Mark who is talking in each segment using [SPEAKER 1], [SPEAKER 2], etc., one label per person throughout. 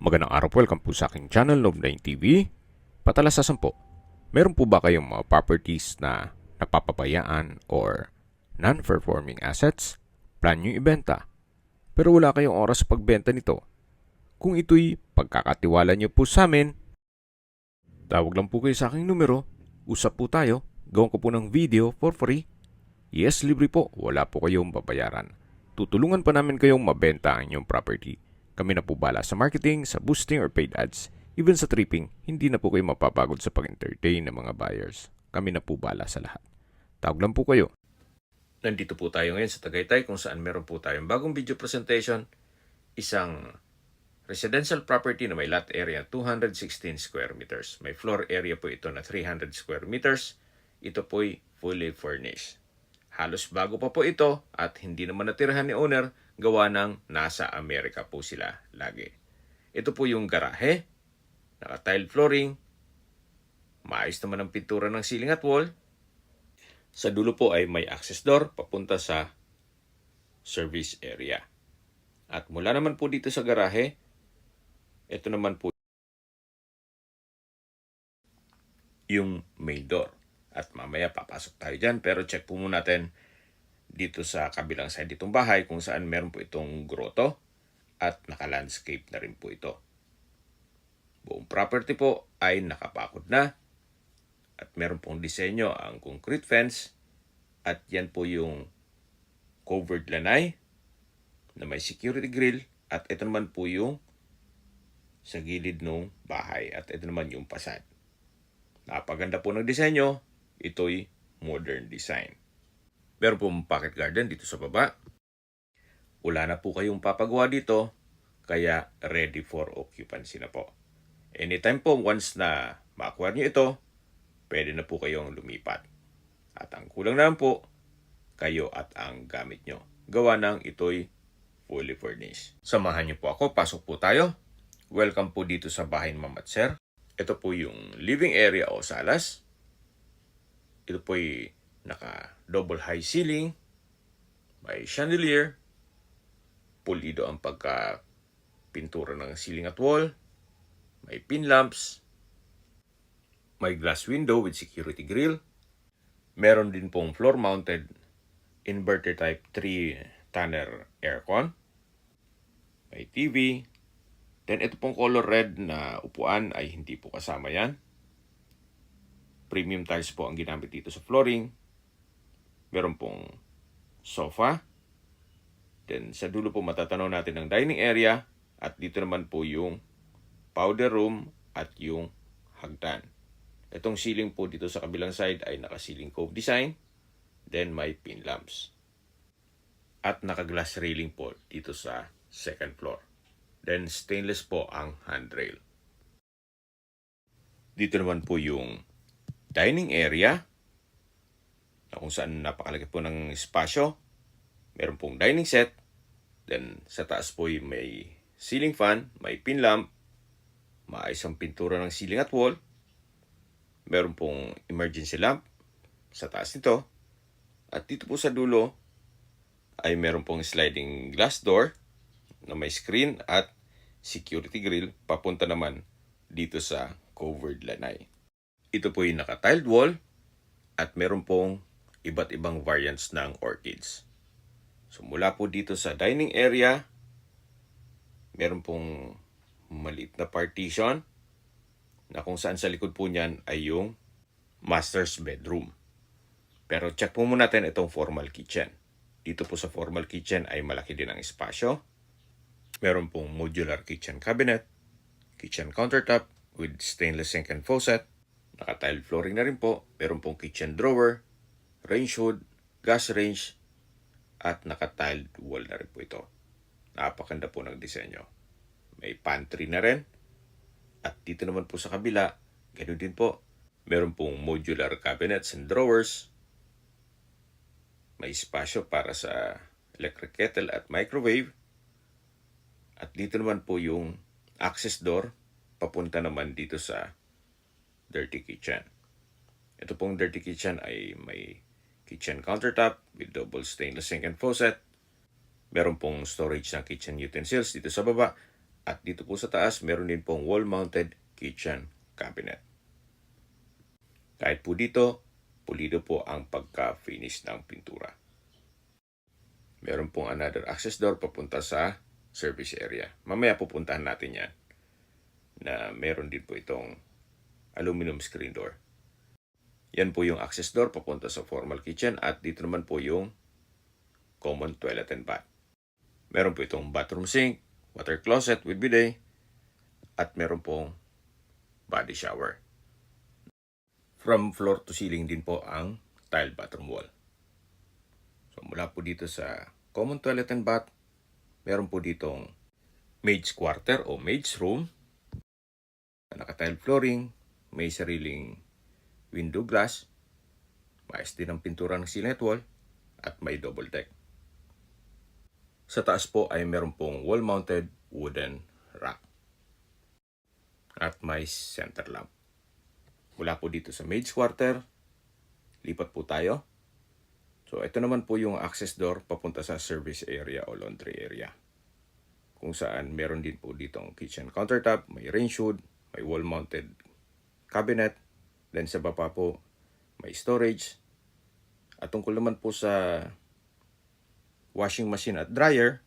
[SPEAKER 1] Magandang araw po, welcome po sa aking channel, Love9 TV. Patalasasan po, meron po ba kayong mga properties na napapabayaan or non-performing assets? Plan nyo ibenta, pero wala kayong oras sa pagbenta nito. Kung ito'y pagkakatiwala nyo po sa amin, tawag lang po kayo sa aking numero, usap po tayo, gawin ko po ng video for free. Yes, libre po, wala po kayong babayaran. Tutulungan pa namin kayong mabenta ang inyong property. Kami na po bala sa marketing, sa boosting or paid ads. Even sa tripping, hindi na po kayo mapapagod sa pag-entertain ng mga buyers. Kami na po bala sa lahat. Tawag lang po kayo. Nandito po tayo ngayon sa Tagaytay kung saan meron po tayong bagong video presentation. Isang residential property na may lot area 216 square meters. May floor area po ito na 300 square meters. Ito po'y fully furnished. Halos bago pa po ito at hindi naman natirahan ni owner, gawa ng nasa Amerika po sila lagi. Ito po yung garahe, naka-tile flooring, maayos naman ang pintura ng ceiling at wall. Sa dulo po ay may access door papunta sa service area. At mula naman po dito sa garahe, ito naman po yung main door. At mamaya papasok tayo dyan, pero check po muna natin dito sa kabilang side ditong bahay kung saan meron po itong grotto at naka-landscape na rin po ito. Buong property po ay nakapakod na at meron pong disenyo ang concrete fence at yan po yung covered lanay na may security grill at ito naman po yung sa gilid ng bahay at ito naman yung facade. Napaganda po ng disenyo. Ito'y modern design. Meron pong pocket garden dito sa baba. Wala na po kayong papagawa dito, kaya ready for occupancy na po. Anytime po, once na ma-acquire nyo ito, pwede na po kayong lumipat. At ang kulang naman po, kayo at ang gamit nyo. Gawa ng ito'y fully furnished. Samahan nyo po ako, pasok po tayo. Welcome po dito sa bahay ni Ma'am at Sir. Ito po yung living area o salas. Ito po'y naka-double high ceiling, may chandelier, pulido ang pagka-pintura ng ceiling at wall, may pin lamps, may glass window with security grill, meron din pong floor-mounted inverter type 3-tunnel aircon, may TV, then ito pong color red na upuan ay hindi po kasama yan. Premium tiles po ang ginamit dito sa flooring. Meron pong sofa. Then sa dulo po matatanaw natin ang dining area. At dito naman po yung powder room at yung hagdan. Itong ceiling po dito sa kabilang side ay naka-ceiling cove design. Then may pin lamps. At naka-glass railing po dito sa second floor. Then stainless po ang handrail. Dito naman po yung dining area na kung saan napakalaki po ng espasyo. Meron pong dining set. Then sa taas po may ceiling fan, may pin lamp, maayos ang pintura ng ceiling at wall. Meron pong emergency lamp sa taas nito. At dito po sa dulo ay meron pong sliding glass door na may screen at security grill papunta naman dito sa covered lanay. Ito po yung naka-tiled wall at meron pong iba't ibang variants ng orchids. So mula po dito sa dining area, meron pong maliit na partition na kung saan sa likod po niyan ay yung master's bedroom. Pero check po muna natin itong formal kitchen. Dito po sa formal kitchen ay malaki din ang espasyo. Meron pong modular kitchen cabinet, kitchen countertop with stainless sink and faucet, naka-tile flooring na rin po. Meron pong kitchen drawer, range hood, gas range, at naka-tiled wall na rin po ito. Napakanda po ng disenyo. May pantry na rin. At dito naman po sa kabila, ganoon din po. Meron pong modular cabinets and drawers. May espasyo para sa electric kettle at microwave. At dito naman po yung access door, papunta naman dito sa dirty kitchen. Ito pong dirty kitchen ay may kitchen countertop with double stainless sink and faucet. Meron pong storage ng kitchen utensils dito sa baba. At dito po sa taas, meron din pong wall-mounted kitchen cabinet. Kahit po dito, pulido po ang pagka-finish ng pintura. Meron pong another access door papunta sa service area. Mamaya pupuntahan natin yan na meron din po itong aluminum screen door. Yan po yung access door papunta sa formal kitchen at dito naman po yung common toilet and bath. Meron po itong bathroom sink, water closet with bidet, at meron pong body shower. From floor to ceiling din po ang tile bathroom wall. So mula po dito sa common toilet and bath, meron po ditong maid's quarter o maid's room, naka-tile flooring, may sariling window glass, maayos din ang pintura ng ceiling at wall, at may double deck. Sa taas po ay meron pong wall-mounted wooden rack. At may center lamp. Mula po dito sa maid's quarter, lipat po tayo. So ito naman po yung access door papunta sa service area o laundry area. Kung saan meron din po ditong kitchen countertop, may range hood, may wall-mounted cabinet, then sa baba po may storage. At tungkol naman po sa washing machine at dryer,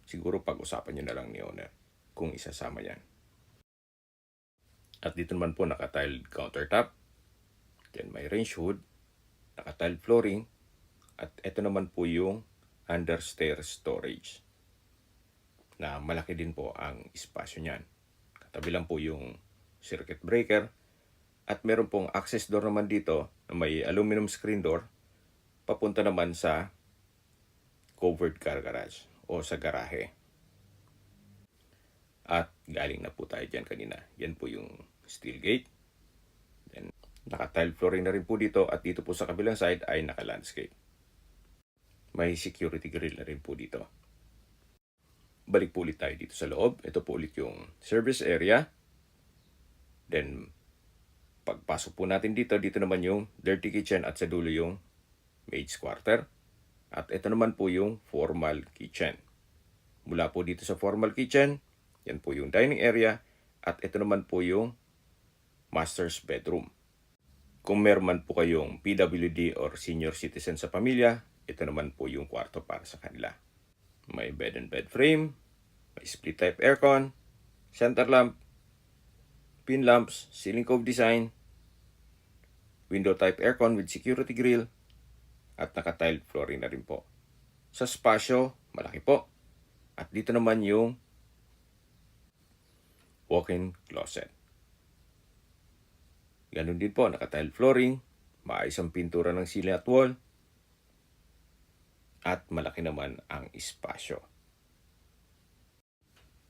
[SPEAKER 1] siguro pag-usapan nyo na lang ni owner kung isasama yan. At dito naman po naka-tiled countertop, then may range hood, naka-tiled flooring, at ito naman po yung understair storage na malaki din po ang espasyo niyan. Katabi lang po yung circuit breaker. At meron pong access door naman dito na may aluminum screen door papunta naman sa covered car garage o sa garahe. At galing na po tayo dyan kanina. Yan po yung steel gate. Then naka-tile flooring na rin po dito at dito po sa kabilang side ay naka-landscape. May security grill na rin po dito. Balik po ulit tayo dito sa loob. Ito po ulit yung service area. Then pagpasok po natin dito, dito naman yung dirty kitchen at sa dulo yung maid's quarter. At ito naman po yung formal kitchen. Mula po dito sa formal kitchen, yan po yung dining area. At ito naman po yung master's bedroom. Kung meron man po kayong PWD or senior citizen sa pamilya, ito naman po yung kwarto para sa kanila. May bed and bed frame, may split type aircon, center lamp, pin lamps, ceiling cove design, window type aircon with security grill, at naka-tiled flooring na rin po. Sa spasyo, malaki po. At dito naman yung walk-in closet. Ganun din po, naka-tiled flooring, maayos ang pintura ng ceiling at wall, at malaki naman ang espasyo.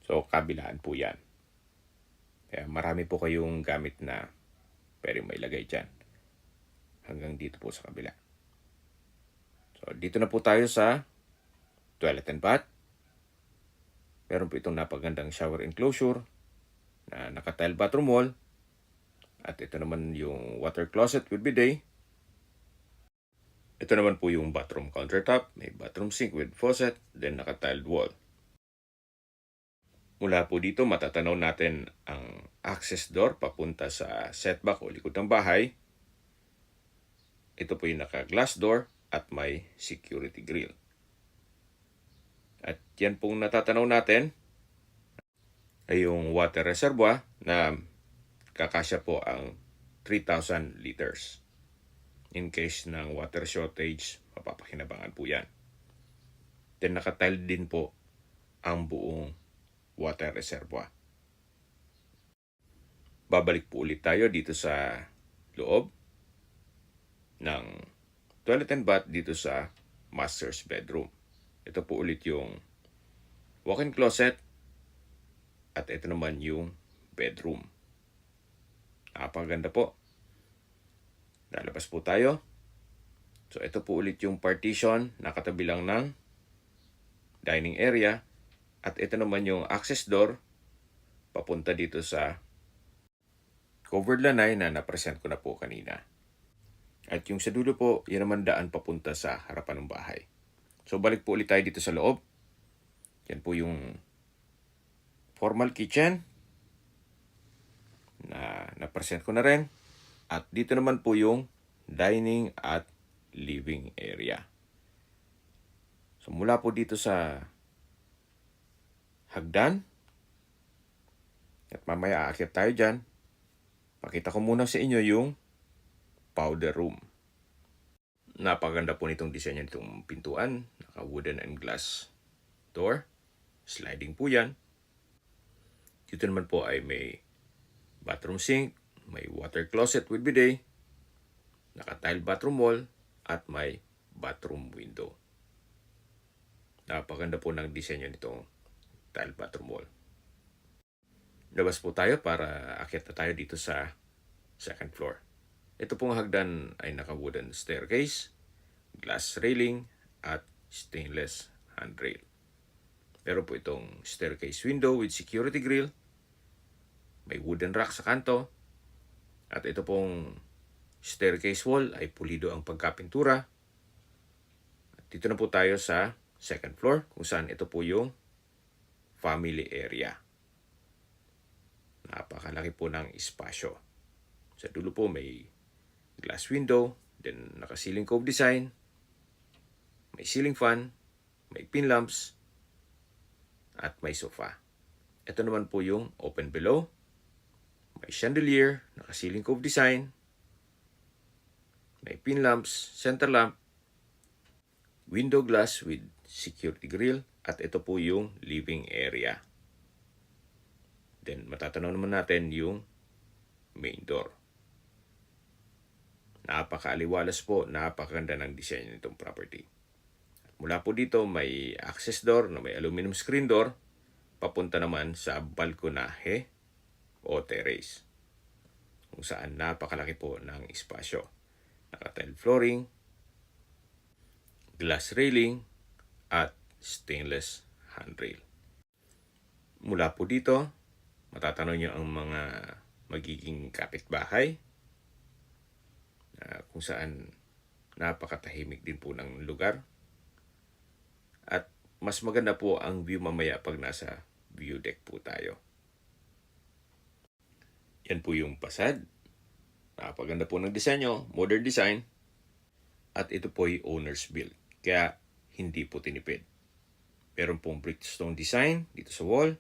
[SPEAKER 1] So, kabilaan po yan. Kaya marami po kayong gamit na pwede mailagay dyan. Hanggang dito po sa kabila. So, dito na po tayo sa toilet and bath. Meron po itong napagandang shower enclosure na naka-tile bathroom wall. At ito naman yung water closet with bidet. Ito naman po yung bathroom countertop. May bathroom sink with faucet. Then naka-tiled wall. Mula po dito, matatanaw natin ang access door papunta sa setback o likod ng bahay. Ito po yung naka-glass door at may security grill. At yan pong natatanaw natin ay yung water reservoir na kakasya po ang 3,000 liters. In case ng water shortage, mapapakinabangan po yan. Then naka-tile din po ang buong water reservoir. Babalik po ulit tayo dito sa loob ng toilet and bath dito sa master's bedroom. Ito po ulit yung walk-in closet at ito naman yung bedroom. Napakaganda po. Lalabas po tayo. So ito po ulit yung partition na katabi lang ng dining area. At ito naman yung access door papunta dito sa covered lanay na napresent ko na po kanina. At yung sa dulo po, yan naman daan papunta sa harapan ng bahay. So balik po ulit tayo dito sa loob. Yan po yung formal kitchen na na-present ko na rin. At dito naman po yung dining at living area. So mula po dito sa hagdan, at mamaya aakyat tayo dyan, pakita ko muna sa inyo yung powder room. Napaganda po nitong disenyo nitong pintuan. Naka wooden and glass door. Sliding po yan. Dito naman po ay may bathroom sink, may water closet with bidet, naka-tile bathroom wall, at may bathroom window. Napaganda po ng disenyo nitong tile bathroom wall. Labas po tayo para akyat na tayo dito sa second floor. Ito pong hagdan ay naka-wooden staircase, glass railing, at stainless handrail. Pero po itong staircase window with security grill, may wooden rack sa kanto, at ito pong staircase wall ay pulido ang pagkapintura. At dito na po tayo sa second floor kung saan ito po yung family area. Napakalaki po ng espasyo. Sa dulo po may glass window, then naka-ceiling cove design, may ceiling fan, may pin lamps, at may sofa. Ito naman po yung open below. May chandelier, naka-ceiling cove design, may pin lamps, center lamp, window glass with security grill, at ito po yung living area. Then matatanaw naman natin yung main door. Napakaaliwalas po, napakaganda ng disenyo nitong property. At mula po dito may access door na may aluminum screen door papunta naman sa balkonahe o terrace, kung saan napakalaki po ng espasyo. Naka-tile flooring, glass railing, at stainless handrail. Mula po dito, matatanaw nyo ang mga magiging kapitbahay, kung saan napakatahimik din po ng lugar. At mas maganda po ang view mamaya pag nasa view deck po tayo. Yan po yung fasad. Napaganda po ng disenyo, modern design. At ito po ay owner's build, kaya hindi po tinipid. Meron pong brickstone design dito sa wall.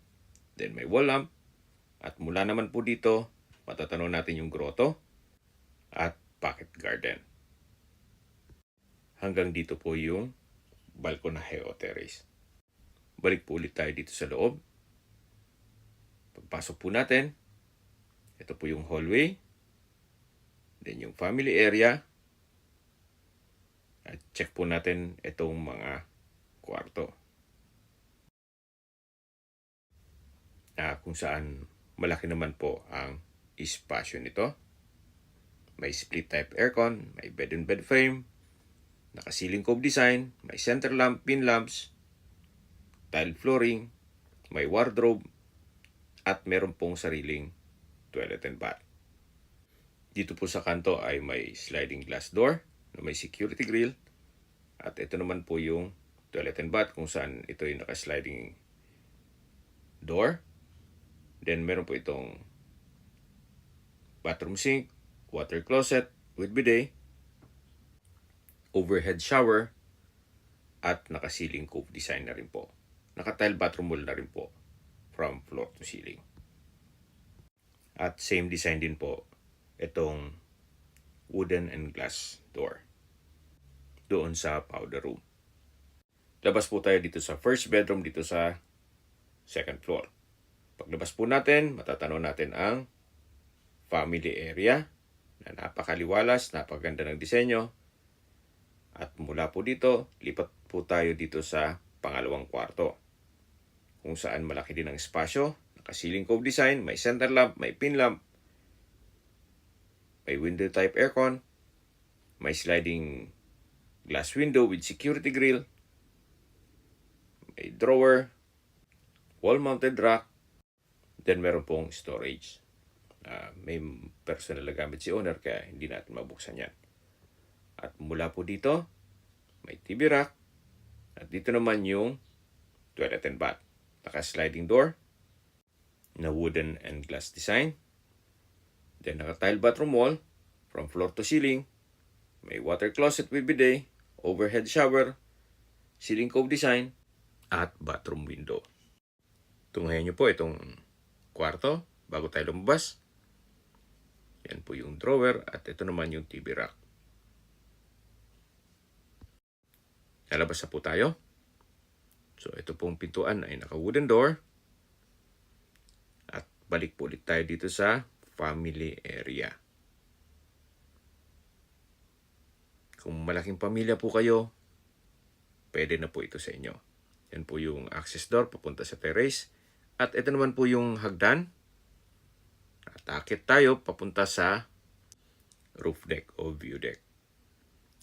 [SPEAKER 1] Then may wall lamp. At mula naman po dito, matatanaw natin yung grotto at pocket garden. Hanggang dito po yung balkonahe o terrace. Balik po ulit tayo dito sa loob. Pagpasok po natin, ito po yung hallway. Then yung family area. At check po natin itong mga kwarto. Kung saan malaki naman po ang espasyo nito. May split type aircon, may bed and bed frame, naka-ceiling cove design, may center lamp, pin lamps, tile flooring, may wardrobe, at meron pong sariling toilet and bath. Dito po sa kanto ay may sliding glass door na may security grill. At ito naman po yung toilet and bath kung saan ito yung naka-sliding door. Then meron po itong bathroom sink, water closet with bidet, overhead shower, at naka-ceiling cove design na rin po. Naka-tile bathroom wall na rin po from floor to ceiling. At same design din po itong wooden and glass door doon sa powder room. Labas po tayo dito sa first bedroom dito sa second floor. Paglabas po natin, matatanaw natin ang family area na napakaliwalas, napakaganda ng disenyo. At mula po dito, lipat po tayo dito sa pangalawang kwarto, kung saan malaki din ang espasyo. Naka-ceiling cove design, may center lamp, may pin lamp, may window type aircon, may sliding glass window with security grill, may drawer, wall-mounted rack, then meron pong storage. May personal na gamit si owner kaya hindi natin mabuksan yan. At mula po dito, may TV rack. At dito naman yung toilet and bath. Naka-sliding door. na wooden and glass design. Then naka-tile bathroom wall from floor to ceiling. May water closet with bidet, overhead shower, ceiling cove design, at bathroom window. Tunghayan nyo po itong kwarto bago tayo lumabas. Yan po yung drawer at ito naman yung TV rack. Lalabas na po tayo. So ito pong pintuan ay naka-wooden door. At balik po ulit tayo dito sa family area. Kung malaking pamilya po kayo, pwede na po ito sa inyo. Yan po yung access door papunta sa terrace. At ito naman po yung hagdan. At akit tayo papunta sa roof deck o view deck.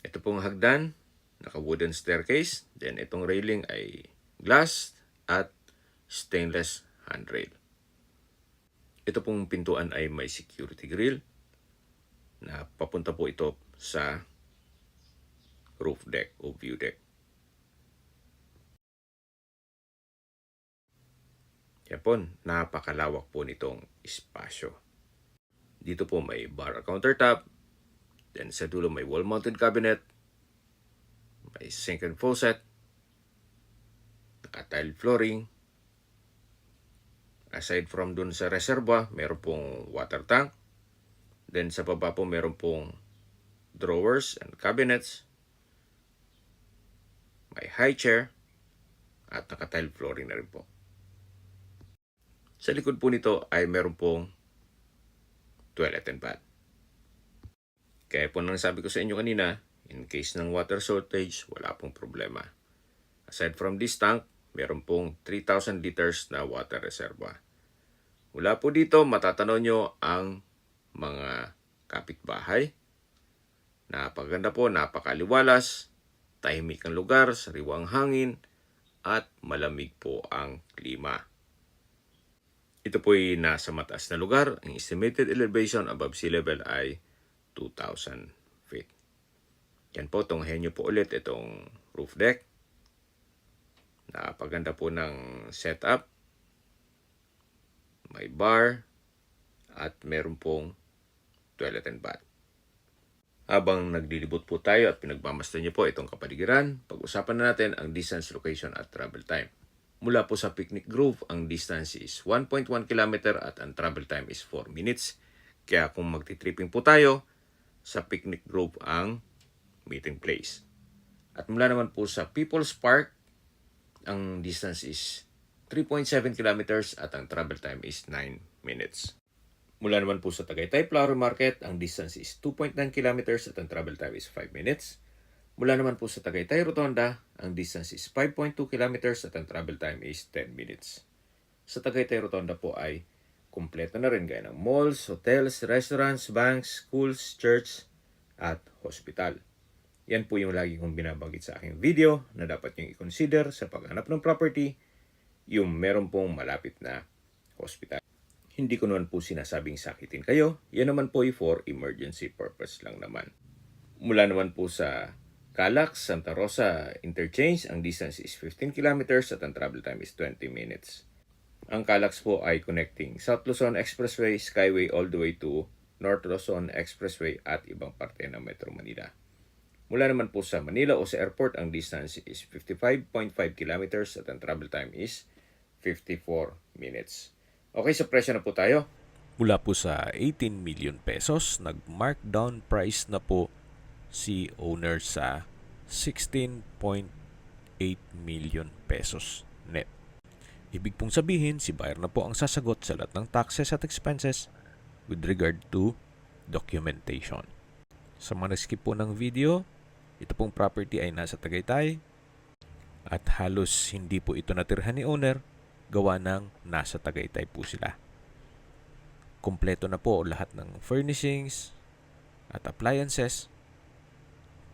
[SPEAKER 1] Ito pong hagdan, naka-wooden staircase. Then itong railing ay glass at stainless handrail. Ito pong pintuan ay may security grill na papunta po ito sa roof deck o view deck. Yan po, napakalawak po nitong espasyo. Dito po may bar countertop. Then sa dulo may wall-mounted cabinet. May sink and faucet. Naka-tile flooring. Aside from dun sa reserva, meron pong water tank. Then sa baba po meron pong drawers and cabinets. May high chair. At naka-tile flooring na rin po. Sa likod po nito ay meron pong toilet and bath. Kaya po nang sabi ko sa inyo kanina, in case ng water shortage, wala pong problema. Aside from this tank, meron pong 3,000 liters na water reserva. Mula po dito, matatanaw nyo ang mga kapitbahay. Napakaganda po, napakaliwalas, tahimik ang lugar, sariwang hangin, at malamig po ang klima. Ito po ay nasa mataas na lugar. Ang estimated elevation above sea level ay 2,000 feet. Yan po, tunghayan nyo po ulit itong roof deck. Napaganda po ng setup. May bar at meron pong toilet and bath. Habang naglilibot po tayo at pinagmamasdan nyo po itong kapaligiran, pag-usapan na natin ang distance, location at travel time. Mula po sa Picnic Grove, ang distance is 1.1 km at ang travel time is 4 minutes. Kaya kung magti-tripping po tayo, sa Picnic Grove ang meeting place. At mula naman po sa People's Park, ang distance is 3.7 kilometers at ang travel time is 9 minutes. Mula naman po sa Tagaytay Flower Market, ang distance is 2.9 kilometers at ang travel time is 5 minutes. Mula naman po sa Tagaytay Rotonda, ang distance is 5.2 kilometers at ang travel time is 10 minutes. Sa Tagaytay Rotonda po ay kumpleto na rin gaya ng malls, hotels, restaurants, banks, schools, church, at hospital. Yan po yung lagi kong binabanggit sa aking video na dapat nyo i-consider sa paghanap ng property, yung meron pong malapit na hospital. Hindi ko naman po sinasabing sakitin kayo, yan naman po ay for emergency purpose lang naman. Mula naman po sa Calax, Santa Rosa Interchange, ang distance is 15 kilometers at ang travel time is 20 minutes. Ang Calax po ay connecting South Luzon Expressway, Skyway all the way to North Luzon Expressway at ibang parte ng Metro Manila. Mula naman po sa Manila o sa airport, ang distance is 55.5 kilometers at ang travel time is 54 minutes. Okay, sa presyo na po tayo.
[SPEAKER 2] Mula po sa 18 million pesos, nag-markdown price na po si owner sa 16.8 million pesos net. Ibig pong sabihin, si buyer na po ang sasagot sa lahat ng taxes at expenses with regard to documentation. Sa mga nag-skip po ng video, ito pong property ay nasa Tagaytay at halos hindi po ito natirhan ni owner, gawa ng nasa Tagaytay po sila. Kompleto na po lahat ng furnishings at appliances.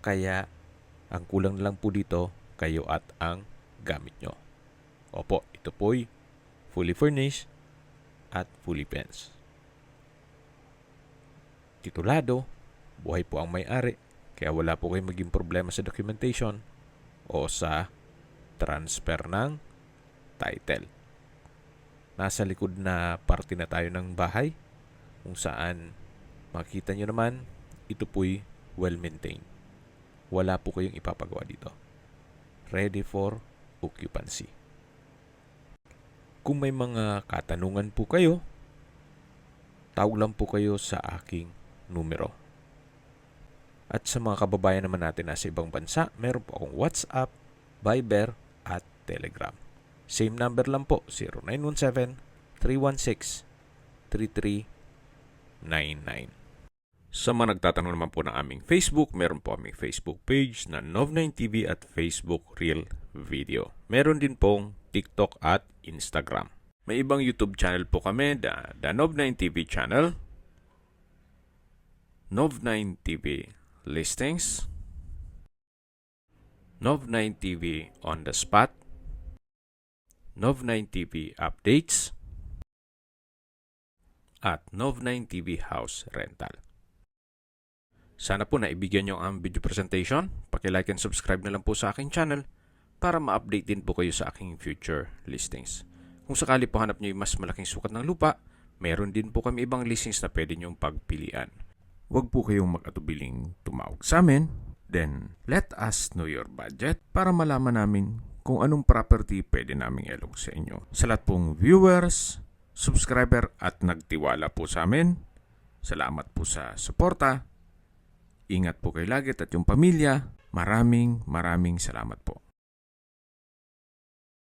[SPEAKER 2] Kaya, ang kulang na lang po dito, kayo at ang gamit nyo. Opo, ito po'y fully furnished at fully fenced. Titulado, buhay po ang may-ari, kaya wala po kayong maging problema sa documentation o sa transfer ng title. nasa likod na parte na tayo ng bahay kung saan makita nyo naman ito po'y well-maintained. Wala po kayong ipapagawa dito. Ready for occupancy. Kung may mga katanungan po kayo, tawag lang po kayo sa aking numero. At sa mga kababayan naman natin nasa ibang bansa, meron po akong WhatsApp, Viber, at Telegram. Same number lang po, 0917-316-3399. Sa mga nagtatanong naman po ng aming Facebook, meron po aming Facebook page na Nov9TV at Facebook Real Video. Meron din pong TikTok at Instagram. May ibang YouTube channel po kami, the Nov9TV channel, Nov9TV Listings, Nov9TV On The Spot, Nov9TV Updates, at Nov9TV House Rental. Sana po naibigyan nyo ang video presentation. Paki-like and subscribe na lang po sa aking channel para ma-update din po kayo sa aking future listings. Kung sakali po hanap nyo yung mas malaking sukat ng lupa, meron din po kami ibang listings na pwede nyong pagpilian. Huwag po kayong mag-atubiling tumawag sa amin. Then, let us know your budget para malaman namin kung anong property pwede naming ilog sa inyo. Sa lahat pong viewers, subscriber at nagtiwala po sa amin, salamat po sa suporta. Ingat po kayo lagi at yung pamilya. Maraming salamat po.